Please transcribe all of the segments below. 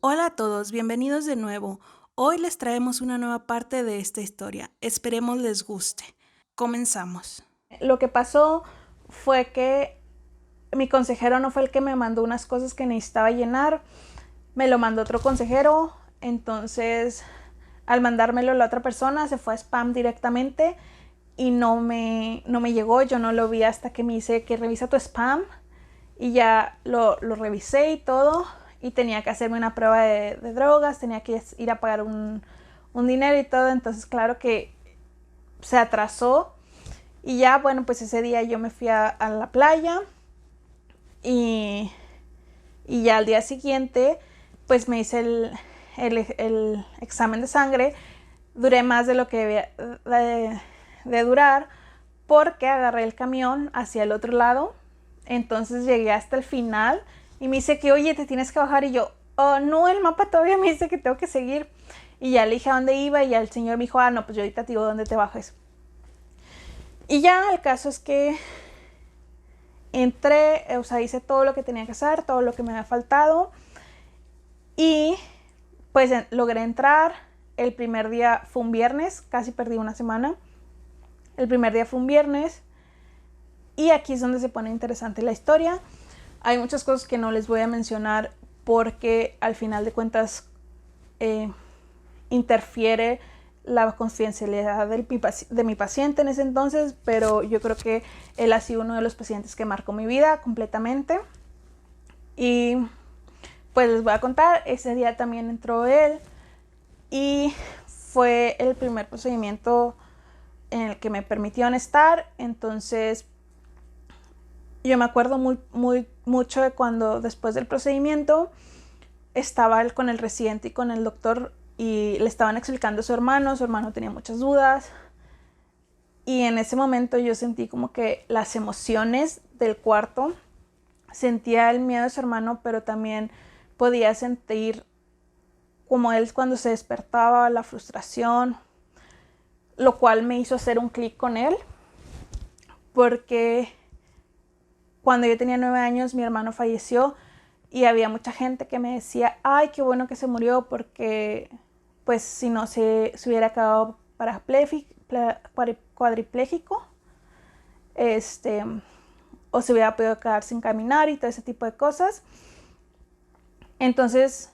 Hola a todos, bienvenidos de nuevo. Hoy les traemos una nueva parte de esta historia. Esperemos les guste. Comenzamos. Lo que pasó fue que mi consejero no fue el que me mandó unas cosas que necesitaba llenar, me lo mandó otro consejero, entonces al mandármelo la otra persona se fue a spam directamente y no me llegó, yo no lo vi hasta que me dice que revisa tu spam y ya lo revisé y todo y tenía que hacerme una prueba de drogas, tenía que ir a pagar un dinero y todo, entonces claro que se atrasó y ya bueno, pues ese día yo me fui a la playa y, y ya al día siguiente pues me hice el examen de sangre. Duré más de lo que debía de durar porque agarré el camión hacia el otro lado. Entonces llegué hasta el final y me dice que, oye, te tienes que bajar. Y yo, oh, no, el mapa todavía me dice que tengo que seguir. Y ya le dije a dónde iba y ya el señor me dijo, ah, no, pues yo ahorita te digo dónde te bajes. Y ya el caso es que entré, o sea, hice todo lo que tenía que hacer, todo lo que me había faltado. Y pues logré entrar. El primer día fue un viernes, casi perdí una semana. El primer día fue un viernes. Y aquí es donde se pone interesante la historia. Hay muchas cosas que no les voy a mencionar porque al final de cuentas interfiere la confidencialidad de mi paciente en ese entonces, pero yo creo que él ha sido uno de los pacientes que marcó mi vida completamente. Y pues les voy a contar, ese día también entró él y fue el primer procedimiento en el que me permitieron estar. Entonces yo me acuerdo mucho de cuando después del procedimiento estaba él con el residente y con el doctor y le estaban explicando a su hermano tenía muchas dudas y en ese momento yo sentí como que las emociones del cuarto, sentía el miedo de su hermano, pero también podía sentir como él cuando se despertaba, la frustración, lo cual me hizo hacer un clic con él porque cuando yo tenía 9 años mi hermano falleció y había mucha gente que me decía, ay, qué bueno que se murió porque pues si no se hubiera quedado cuadripléjico, o se hubiera podido quedar sin caminar y todo ese tipo de cosas. Entonces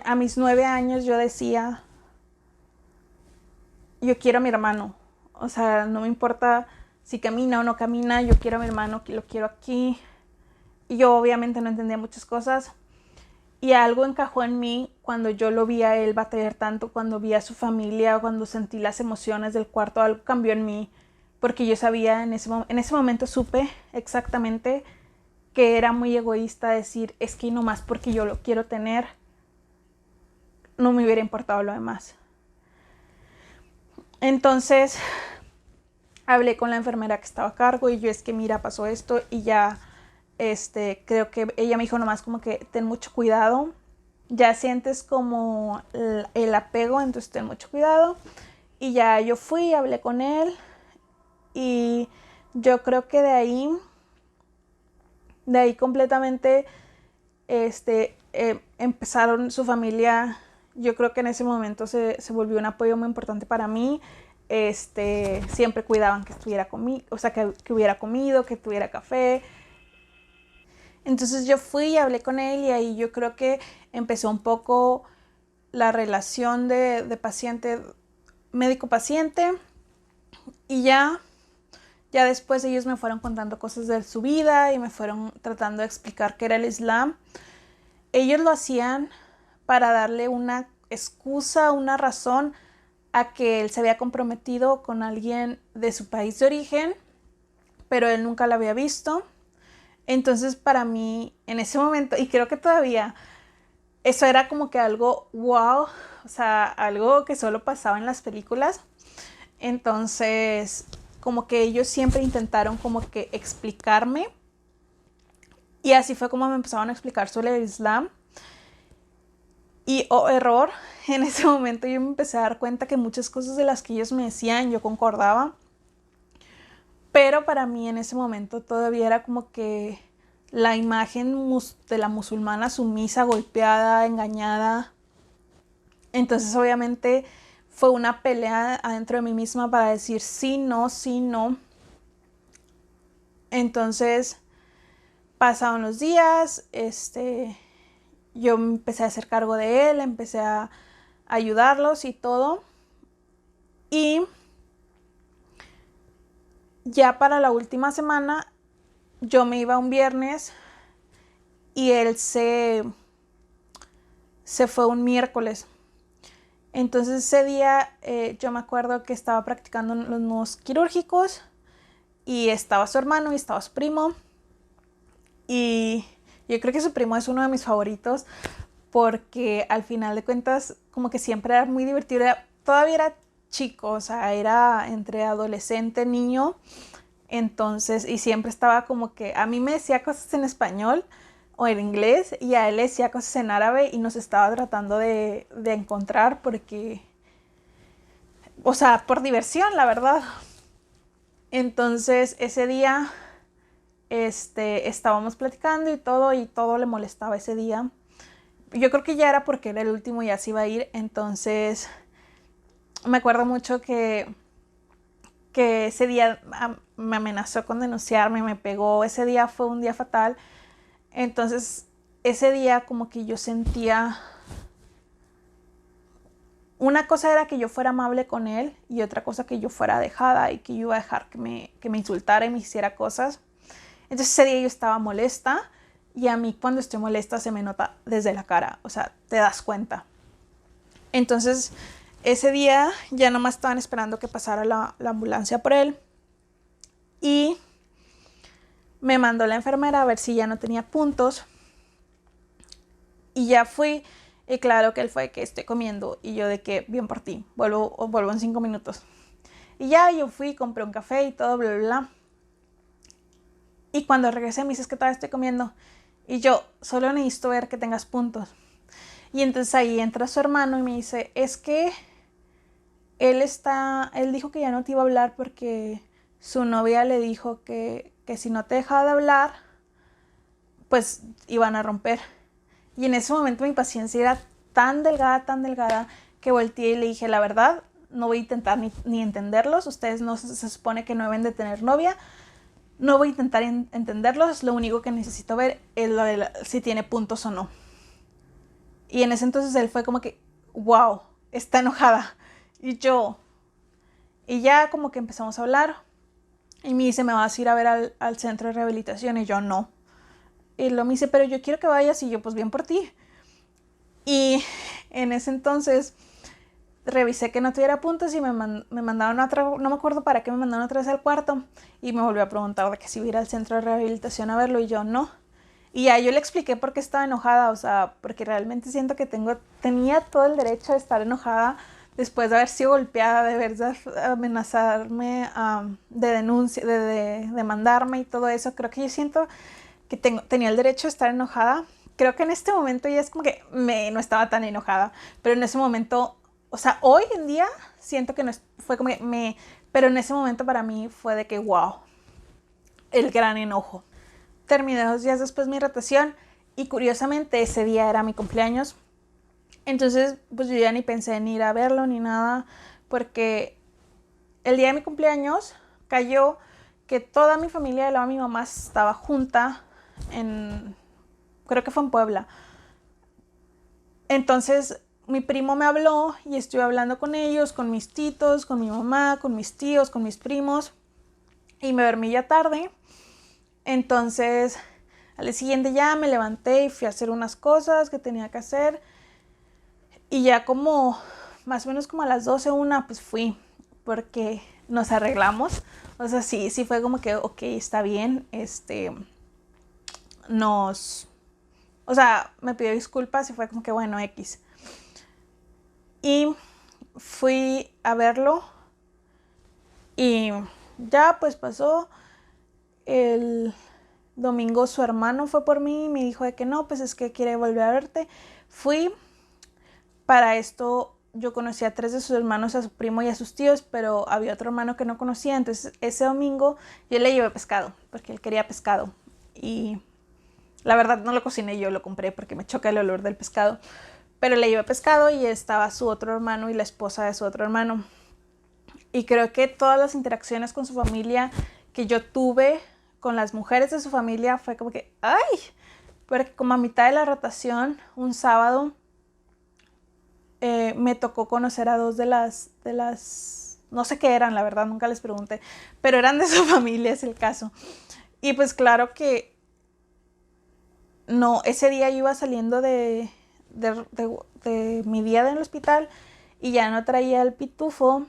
a mis 9 años yo decía, yo quiero a mi hermano, o sea, no me importa si camina o no camina, yo quiero a mi hermano, lo quiero aquí. Y yo obviamente no entendía muchas cosas. Y algo encajó en mí cuando yo lo vi a él batallar tanto, cuando vi a su familia, cuando sentí las emociones del cuarto, algo cambió en mí, porque yo sabía, en ese momento supe exactamente que era muy egoísta decir, es que nomás porque yo lo quiero tener, no me hubiera importado lo demás. Entonces hablé con la enfermera que estaba a cargo y yo, es que mira, pasó esto y ya creo que ella me dijo nomás como que ten mucho cuidado, ya sientes como el apego, entonces ten mucho cuidado. Y ya yo fui, hablé con él y yo creo que de ahí completamente empezaron su familia. Yo creo que en ese momento se volvió un apoyo muy importante para mí. Siempre cuidaban que estuviera comido, o sea, que hubiera comido, que tuviera café. Entonces yo fui y hablé con él y ahí yo creo que empezó un poco la relación de paciente, médico-paciente. Y ya después ellos me fueron contando cosas de su vida y me fueron tratando de explicar qué era el Islam. Ellos lo hacían para darle una excusa, una razón a que él se había comprometido con alguien de su país de origen, pero él nunca la había visto. Entonces para mí en ese momento, y creo que todavía, eso era como que algo wow, o sea, algo que solo pasaba en las películas. Entonces como que ellos siempre intentaron como que explicarme y así fue como me empezaron a explicar sobre el Islam. Y oh, error, en ese momento yo me empecé a dar cuenta que muchas cosas de las que ellos me decían yo concordaba, pero para mí en ese momento todavía era como que la imagen de la musulmana sumisa, golpeada, engañada. Entonces obviamente fue una pelea adentro de mí misma para decir sí, no, sí, no. Entonces pasaron los días, yo me empecé a hacer cargo de él, empecé a ayudarlos y todo. Y ya para la última semana yo me iba un viernes y él se fue un miércoles. Entonces ese día yo me acuerdo que estaba practicando los nudos quirúrgicos y estaba su hermano y estaba su primo. Y yo creo que su primo es uno de mis favoritos porque al final de cuentas como que siempre era muy divertido. Todavía era chico, o sea, era entre adolescente, niño. Entonces, y siempre estaba como que a mí me decía cosas en español o en inglés y a él le decía cosas en árabe y nos estaba tratando de encontrar porque, o sea, por diversión, la verdad. Entonces, ese día, estábamos platicando y todo le molestaba ese día. Yo creo que ya era porque era el último y ya se iba a ir. Entonces, me acuerdo mucho que ese día me amenazó con denunciarme, me pegó. Ese día fue un día fatal. Entonces, ese día como que yo sentía... Una cosa era que yo fuera amable con él y otra cosa que yo fuera dejada y que yo iba a dejar que me insultara y me hiciera cosas. Entonces ese día yo estaba molesta y a mí cuando estoy molesta se me nota desde la cara, o sea, te das cuenta. Entonces ese día ya nomás estaban esperando que pasara la ambulancia por él y me mandó la enfermera a ver si ya no tenía puntos y ya fui y claro que él fue que estoy comiendo y yo de que bien por ti, vuelvo en 5 minutos. Y ya yo fui, compré un café y todo, bla, bla, bla. Y cuando regresé me dices que todavía estoy comiendo. Y yo, solo necesito ver que tengas puntos. Y entonces ahí entra su hermano y me dice, es que él dijo que ya no te iba a hablar porque su novia le dijo que si no te dejaba de hablar, pues iban a romper. Y en ese momento mi paciencia era tan delgada, que volteé y le dije, la verdad, no voy a intentar ni entenderlos. Ustedes no se supone que no deben de tener novia. No voy a intentar entenderlos. Lo único que necesito ver es si tiene puntos o no. Y en ese entonces él fue como que, wow, está enojada. Y ya como que empezamos a hablar. Y me dice, ¿me vas a ir a ver al centro de rehabilitación? Y yo, no. Y lo me dice, pero yo quiero que vayas. Y yo, pues bien por ti. Y en ese entonces revisé que no tuviera puntos y me mandaron otra, no me acuerdo para qué me mandaron otra vez al cuarto. Y me volvió a preguntar de que si iba a ir al centro de rehabilitación a verlo. Y yo, no. Y ya yo le expliqué por qué estaba enojada. O sea, porque realmente siento que tenía todo el derecho de estar enojada después de haber sido golpeada, de haber amenazarme, de denuncia, de demandarme y todo eso. Creo que yo siento que tenía el derecho de estar enojada. Creo que en este momento ya es como que no estaba tan enojada, pero en ese momento, o sea, hoy en día siento que no fue como que pero en ese momento para mí fue de que wow, el gran enojo. Terminé 2 días después mi rotación y curiosamente ese día era mi cumpleaños. Entonces, pues yo ya ni pensé en ir a verlo ni nada, porque el día de mi cumpleaños cayó que toda mi familia de lado de mi mamá estaba junta creo que fue en Puebla. Entonces mi primo me habló y estuve hablando con ellos, con mis titos, con mi mamá, con mis tíos, con mis primos. Y me dormí ya tarde. Entonces al día siguiente ya me levanté y fui a hacer unas cosas que tenía que hacer. Y ya como, más o menos como a las 12:01, pues fui, porque nos arreglamos. O sea, sí fue como que, ok, está bien, o sea, me pidió disculpas y fue como que, bueno, X. Y fui a verlo y ya pues pasó. El domingo su hermano fue por mí y me dijo de que no, pues es que quiere volver a verte. Fui. Para esto yo conocí a 3 de sus hermanos, a su primo y a sus tíos, pero había otro hermano que no conocía. Entonces ese domingo yo le llevé pescado, porque él quería pescado. Y La verdad no lo cociné yo, lo compré porque me choca el olor del pescado. Pero le llevé pescado y estaba su otro hermano y la esposa de su otro hermano. Y creo que todas las interacciones con su familia que yo tuve con las mujeres de su familia fue como que, ¡ay! Porque como a mitad de la rotación, un sábado, me tocó conocer a dos de las, no sé qué eran, la verdad, nunca les pregunté, pero eran de su familia, es el caso. Y pues claro que no, ese día yo iba saliendo de mi día en el hospital y ya no traía el pitufo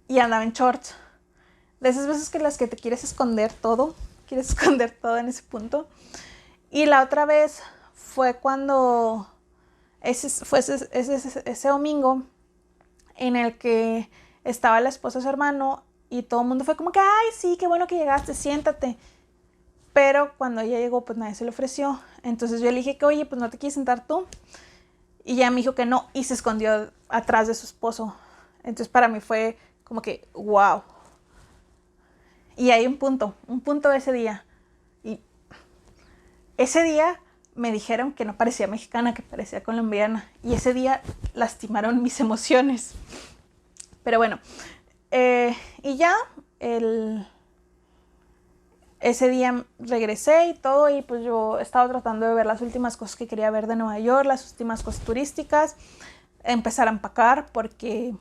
y andaba en shorts. De esas veces que las que te quieres esconder todo en ese punto. Y la otra vez fue cuando, ese domingo en el que estaba la esposa de su hermano y todo el mundo fue como que, ay, sí, qué bueno que llegaste, siéntate. Pero cuando ella llegó, pues nadie se le ofreció. Entonces yo le dije que, oye, pues no te quieres sentar tú. Y ella me dijo que no y se escondió atrás de su esposo. Entonces para mí fue como que, wow. Y hay un punto de ese día. Y ese día me dijeron que no parecía mexicana, que parecía colombiana. Y ese día lastimaron mis emociones. Pero bueno, y ya ese día regresé y todo, y pues yo estaba tratando de ver las últimas cosas que quería ver de Nueva York, las últimas cosas turísticas, empezar a empacar porque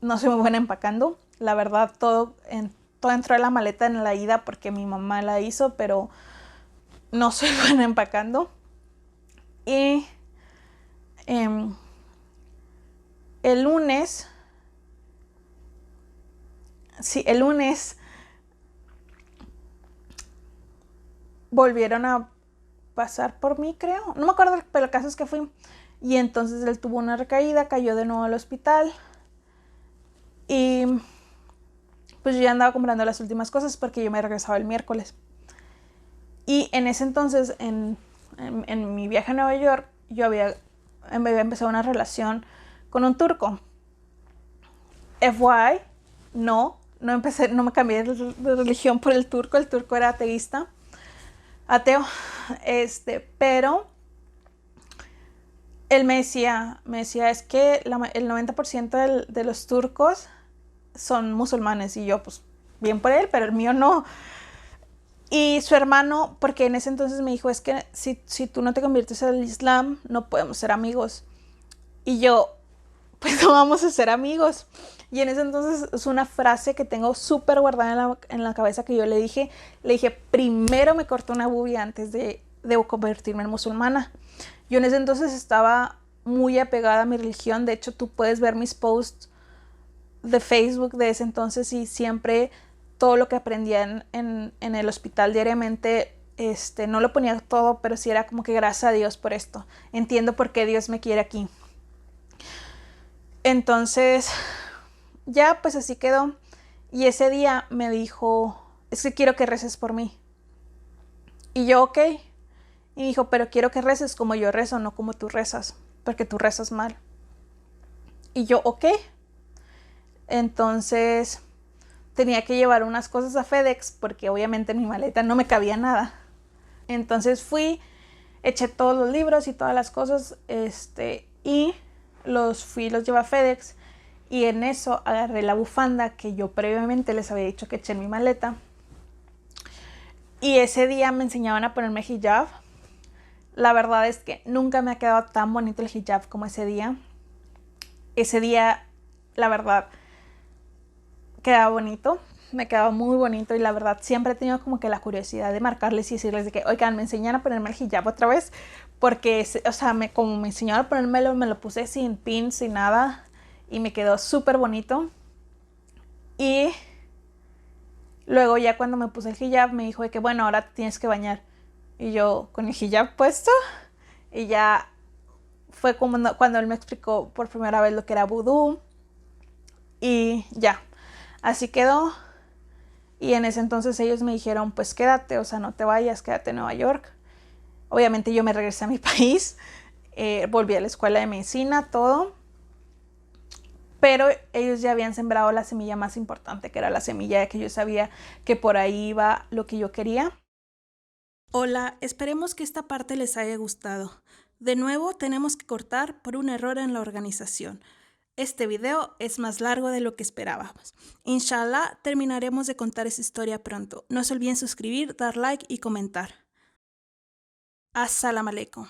no soy muy buena empacando. La verdad, todo entró en la maleta en la ida porque mi mamá la hizo, pero no soy buena empacando. Y el lunes volvieron a pasar por mí, creo. No me acuerdo, pero el caso es que fui. Y entonces él tuvo una recaída, cayó de nuevo al hospital. Y pues yo ya andaba comprando las últimas cosas porque yo me regresaba el miércoles. Y en ese entonces, en mi viaje a Nueva York, yo había empezado una relación con un turco. FYI, no me cambié de religión por el turco era ateo, pero él me decía, es que el 90% de los turcos son musulmanes, y yo, pues, bien por él, pero el mío no. Y su hermano, porque en ese entonces me dijo, es que si tú no te conviertes al Islam, no podemos ser amigos. Y yo, pues no vamos a ser amigos. Y en ese entonces es una frase que tengo súper guardada en la cabeza que yo le dije, primero me cortó una boobie antes de convertirme en musulmana. Yo en ese entonces estaba muy apegada a mi religión. De hecho, tú puedes ver mis posts de Facebook de ese entonces y siempre todo lo que aprendía en el hospital diariamente, no lo ponía todo, pero sí era como que gracias a Dios por esto. Entiendo por qué Dios me quiere aquí. Entonces, ya pues así quedó. Y ese día me dijo, es que quiero que reces por mí. Y yo, ok. Y dijo, pero quiero que reces como yo rezo, no como tú rezas, porque tú rezas mal. Y yo, ok. Entonces tenía que llevar unas cosas a FedEx porque obviamente en mi maleta no me cabía nada. Entonces fui, eché todos los libros y todas las cosas, y los llevé a FedEx. Y en eso agarré la bufanda que yo previamente les había dicho que eché en mi maleta. Y ese día me enseñaban a ponerme hijab. La verdad es que nunca me ha quedado tan bonito el hijab como ese día. Ese día, la verdad, quedaba bonito. Me quedaba muy bonito y la verdad siempre he tenido como que la curiosidad de marcarles y decirles de que, oigan, me enseñan a ponerme el hijab otra vez. Porque, o sea, como me enseñaron a ponérmelo, me lo puse sin pins, sin nada. Y me quedó súper bonito. Y luego ya cuando me puse el hijab me dijo de que bueno, ahora te tienes que bañar. Y yo con el hijab puesto. Y ya fue como cuando él me explicó por primera vez lo que era vudú. Y ya, así quedó. Y en ese entonces ellos me dijeron, pues quédate, o sea, no te vayas, quédate en Nueva York. Obviamente yo me regresé a mi país. Volví a la escuela de medicina, todo. Pero ellos ya habían sembrado la semilla más importante, que era la semilla de que yo sabía que por ahí iba lo que yo quería. Hola, esperemos que esta parte les haya gustado. De nuevo, tenemos que cortar por un error en la organización. Este video es más largo de lo que esperábamos. Inshallah, terminaremos de contar esa historia pronto. No se olviden suscribir, dar like y comentar. Assalamu alaikum.